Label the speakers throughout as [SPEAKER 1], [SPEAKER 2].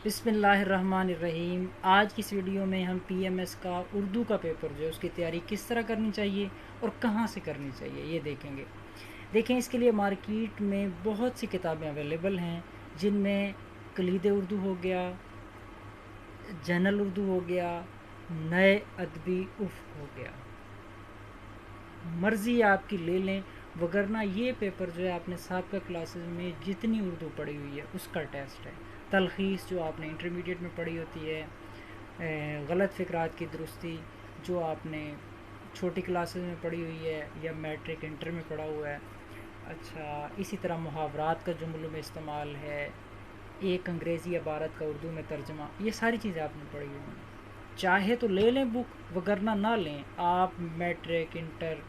[SPEAKER 1] बिस्मिल्लाहिर्रहमानिर्रहीम। आज की इस वीडियो में हम पीएमएस का उर्दू का पेपर जो है उसकी तैयारी किस तरह करनी चाहिए और कहाँ से करनी चाहिए ये देखेंगे। देखें, इसके लिए मार्केट में बहुत सी किताबें अवेलेबल हैं, जिनमें कलीद उर्दू हो गया, जनरल उर्दू हो गया, नए अदबी उफ़ हो गया। मर्ज़ी आपकी ले लें, वगरना ये पेपर जो है आपने साबिक़ा क्लासेस में जितनी उर्दू पढ़ी हुई है उसका टेस्ट है। तलख़ीस जो आपने इंटरमीडिएट में पढ़ी होती है, गलत फ़िक्रात की दुरुस्ती जो आपने छोटी क्लासेस में पढ़ी हुई है या मैट्रिक इंटर में पढ़ा हुआ है। अच्छा, इसी तरह मुहावरात का जुमलों में इस्तेमाल है, एक अंग्रेज़ी इबारत का उर्दू में तर्जमा, ये सारी चीज़ें आपने पढ़ी हुई हैं। चाहे तो ले लें बुक, वगरना ना लें। आप मैट्रिक इंटर,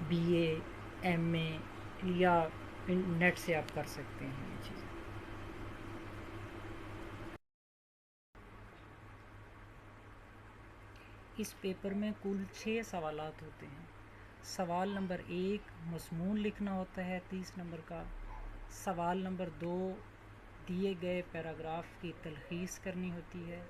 [SPEAKER 1] बीए, एमए या नेट से आप कर सकते हैं ये चीज़ें। इस पेपर में कुल 6 सवालात होते हैं। सवाल नंबर 1 मज़मून लिखना होता है 30 नंबर का। सवाल नंबर 2 दिए गए पैराग्राफ की तलख़ीस करनी होती है,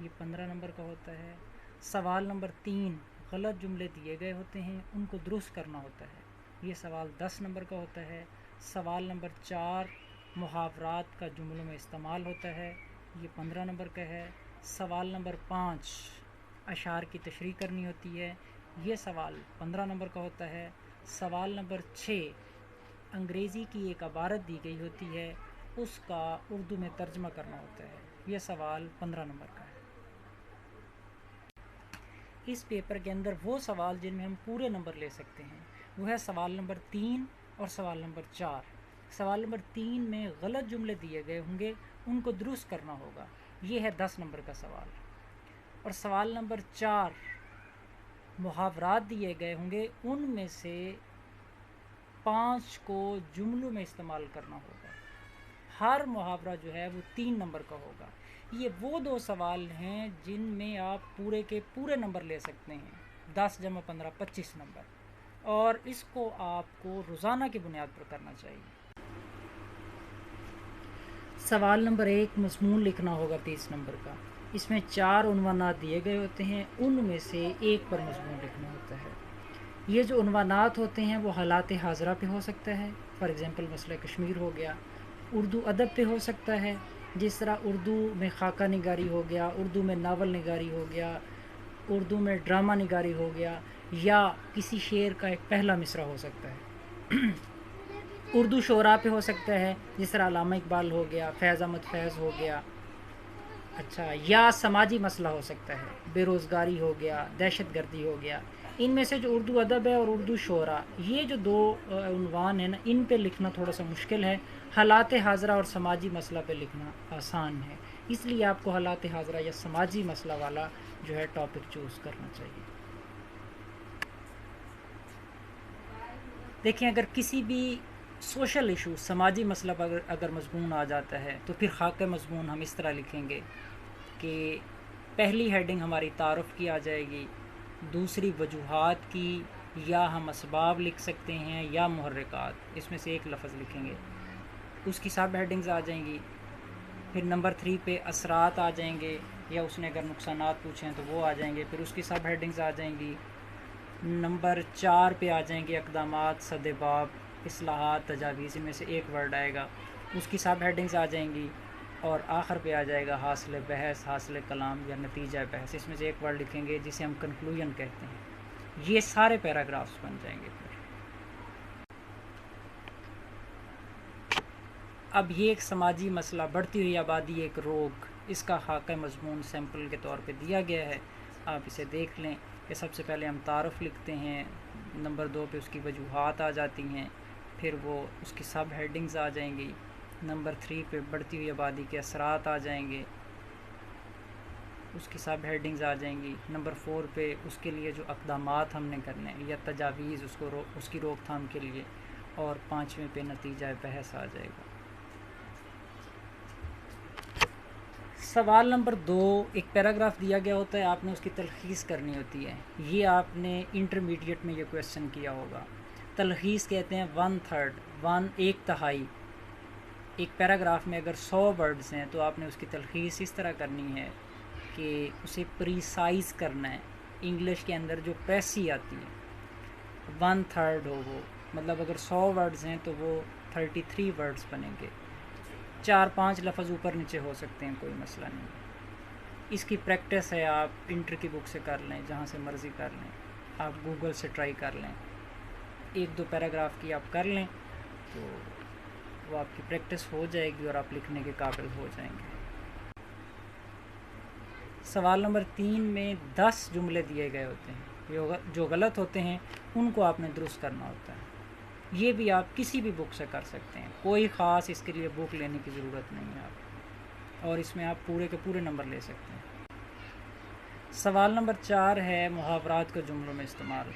[SPEAKER 1] ये 15 नंबर का होता है। सवाल नंबर 3 गलत जुमले दिए गए होते हैं, उनको दुरुस्त करना होता है, ये सवाल 10 नंबर का होता है। सवाल नंबर 4 मुहावरात का जुमलों में इस्तेमाल होता है, ये 15 नंबर का है। सवाल नंबर 5 अशार की तशरीह करनी होती है, ये सवाल 15 नंबर का होता है। सवाल नंबर 6 अंग्रेज़ी की एक इबारत दी गई होती है, उसका उर्दू में तर्जमा करना होता है, ये सवाल 15 नंबर का है। इस पेपर के अंदर वो सवाल जिनमें हम पूरे नंबर ले सकते हैं वो है सवाल नंबर 3 और सवाल नंबर 4। सवाल नंबर 3 में गलत जुमले दिए गए होंगे, उनको दुरुस्त करना होगा, ये है 10 नंबर का सवाल। और सवाल नंबर 4 मुहावरात दिए गए होंगे, उनमें से 5 को जुमलों में इस्तेमाल करना होगा। हर मुहावरा जो है वो 3 नंबर का होगा। ये वो 2 सवाल हैं जिनमें आप पूरे के पूरे नंबर ले सकते हैं, 10 जमा 15 25 नंबर, और इसको आपको रोज़ाना की बुनियाद पर करना चाहिए। सवाल नंबर 1 मज़मून लिखना होगा 30 नंबर का। इसमें 4 उन्वानात दिए गए होते हैं, उनमें से एक पर मज़मून लिखना होता है। ये जो उन्वानात होते हैं वो हालात हाज़रा पे हो सकता है, फॉर एग्ज़ाम्पल मसला कश्मीर हो गया। उर्दू अदब पे हो सकता है, जिस तरह उर्दू में खाका निगारी हो गया, उर्दू में नावल निगारी हो गया, उर्दू में ड्रामा निगारी हो गया, या किसी शेर का एक पहला मिसरा हो सकता है। उर्दू शोरा पे हो सकता है, जिस तरह अल्लामा इकबाल हो गया, फैज़ अहमद फैज़ हो गया। अच्छा, या समाजी मसला हो सकता है, बेरोज़गारी हो गया, दहशत गर्दी हो गया। इनमें से जो उर्दू अदब है और उर्दू शोरा, ये जो 2 उन्वान है ना, इन पे लिखना थोड़ा सा मुश्किल है। हालात हाज़रा और समाजी मसला पे लिखना आसान है, इसलिए आपको हालात हाज़रा या समाजी मसला वाला जो है टॉपिक चूज़ करना चाहिए। देखें, अगर किसी भी सोशल इशू, समाजी मसला पर अगर मज़मून आ जाता है तो फिर खाके मज़मून हम इस तरह लिखेंगे कि पहली हेडिंग हमारी तारुफ़ की आ जाएगी, दूसरी वजूहात की, या हम असबाब लिख सकते हैं या मुहर्रिकात, इसमें से एक लफ्ज़ लिखेंगे। उसकी सब हेडिंग्स आ जाएंगी। फिर नंबर 3 पे असरात आ जाएंगे, या उसने अगर नुकसानात पूछे हैं तो वो आ जाएंगे, फिर उसकी सब हेडिंग्स आ जाएंगी। नंबर 4 पे आ जाएंगे अक़दामात, सदबाब, इस्लाहात, तजावीज़, इनमें से एक वर्ड आएगा, उसकी सब हेडिंग्स आ जाएंगी। और आखिर पे आ जाएगा हासिल बहस, हासिल कलाम या नतीजा बहस, इसमें से एक वर्ड लिखेंगे जिसे हम कंक्लूजन कहते हैं। ये सारे पैराग्राफ्स बन जाएंगे। फिर अब ये एक समाजी मसला, बढ़ती हुई आबादी एक रोग, इसका खाका मज़मून सैम्पल के तौर पे दिया गया है, आप इसे देख लें। कि सबसे पहले हम तारुफ़ लिखते हैं, नंबर 2 पे उसकी वजूहात आ जाती हैं, फिर वो उसकी सब हेडिंग्स आ जाएंगी। नंबर 3 पे बढ़ती हुई आबादी के असरात आ जाएंगे, उसकी सब हेडिंग्स आ जाएंगी। नंबर 4 पे उसके लिए जो अक़दामात हमने करने हैं या तजावीज़ उसकी रोकथाम के लिए, और 5वें पे नतीजा बहस आ जाएगा। सवाल नंबर 2 एक पैराग्राफ दिया गया होता है, आपने उसकी तलख़ीस करनी होती है। ये आपने इंटरमीडिएट में ये क्वेश्चन किया होगा। तलख़ीस कहते हैं 1/3, 1 एक तिहाई, ایک پیراگراف میں اگر 100 ورڈز ہیں تو آپ نے اس کی تلخیص اس طرح کرنی ہے کہ اسے پریسائز کرنا ہے. انگلش کے اندر جو پریسی آتی ہے 1/3 ہو وہ، مطلب اگر 100 ورڈز ہیں تو وہ 33 ورڈز بنیں گے. 4-5 لفظ اوپر نیچے ہو سکتے ہیں، کوئی مسئلہ نہیں. اس کی پریکٹس ہے، آپ انٹر کی بک سے کر لیں، جہاں سے مرضی کر لیں، آپ گوگل سے ٹرائی کر لیں. 1-2 پیراگراف کی آپ کر لیں تو وہ آپ کی پریکٹس ہو جائے گی اور آپ لکھنے کے قابل ہو جائیں گے. سوال نمبر 3 میں 10 جملے دیے گئے ہوتے ہیں، جو غلط ہوتے ہیں ان کو آپ نے درست کرنا ہوتا ہے. یہ بھی آپ کسی بھی بک سے کر سکتے ہیں، کوئی خاص اس کے لیے بک لینے کی ضرورت نہیں ہے آپ، اور اس میں آپ پورے کے پورے نمبر لے سکتے ہیں. سوال نمبر 4 ہے محاورات کو جملوں میں استعمال.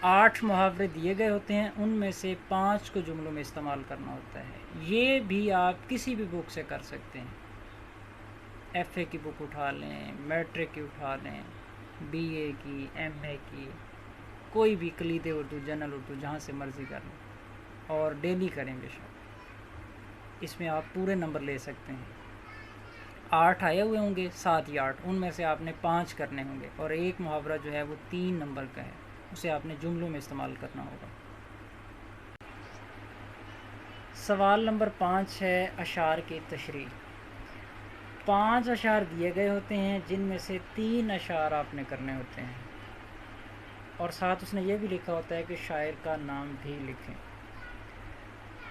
[SPEAKER 1] 8 محاورے دیے گئے ہوتے ہیں، ان میں سے 5 کو جملوں میں استعمال کرنا ہوتا ہے. یہ بھی آپ کسی بھی بک سے کر سکتے ہیں. ایف اے کی بک اٹھا لیں، میٹرک کی اٹھا لیں، بی اے کی، ایم اے کی، کوئی بھی کلید اردو، جنرل اردو، جہاں سے مرضی کر لیں، اور ڈیلی کریں بے شک. اس میں آپ پورے نمبر لے سکتے ہیں. 8 آئے ہوئے ہوں گے، 7 یا 8، ان میں سے آپ نے 5 کرنے ہوں گے، اور ایک محاورہ جو ہے وہ 3 نمبر کا ہے، اسے آپ نے جملوں میں استعمال کرنا ہوگا. سوال نمبر 5 ہے اشعار کی تشریح. 5 اشعار دیے گئے ہوتے ہیں، جن میں سے 3 اشعار آپ نے کرنے ہوتے ہیں، اور ساتھ اس نے یہ بھی لکھا ہوتا ہے کہ شاعر کا نام بھی لکھیں.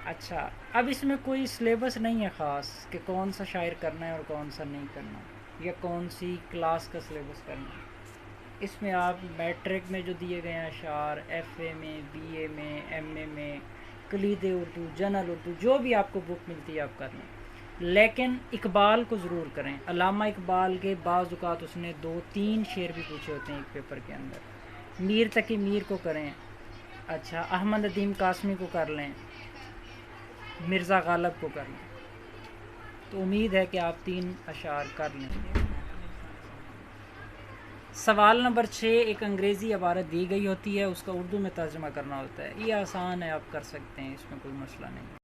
[SPEAKER 1] اچھا، اب اس میں کوئی سلیبس نہیں ہے خاص کہ کون سا شاعر کرنا ہے اور کون سا نہیں کرنا، یا کون سی کلاس کا سلیبس کرنا ہے. اس میں آپ میٹرک میں جو دیے گئے ہیں اشعار، ایف اے میں، بی اے میں، ایم اے میں، کلید اردو، جنرل اردو، جو بھی آپ کو بک ملتی ہے آپ کر لیں. لیکن اقبال کو ضرور کریں. علامہ اقبال کے بعض اوقات اس نے 2-3 شعر بھی پوچھے ہوتے ہیں ایک پیپر کے اندر. میر تقی میر کو کریں. اچھا، احمد ندیم قاسمی کو کر لیں، مرزا غالب کو کر لیں. تو امید ہے کہ آپ 3 اشعار کر لیں گے. سوال نمبر 6 ایک انگریزی عبارت دی گئی ہوتی ہے، اس کا اردو میں ترجمہ کرنا ہوتا ہے. یہ آسان ہے، آپ کر سکتے ہیں، اس میں کوئی مسئلہ نہیں.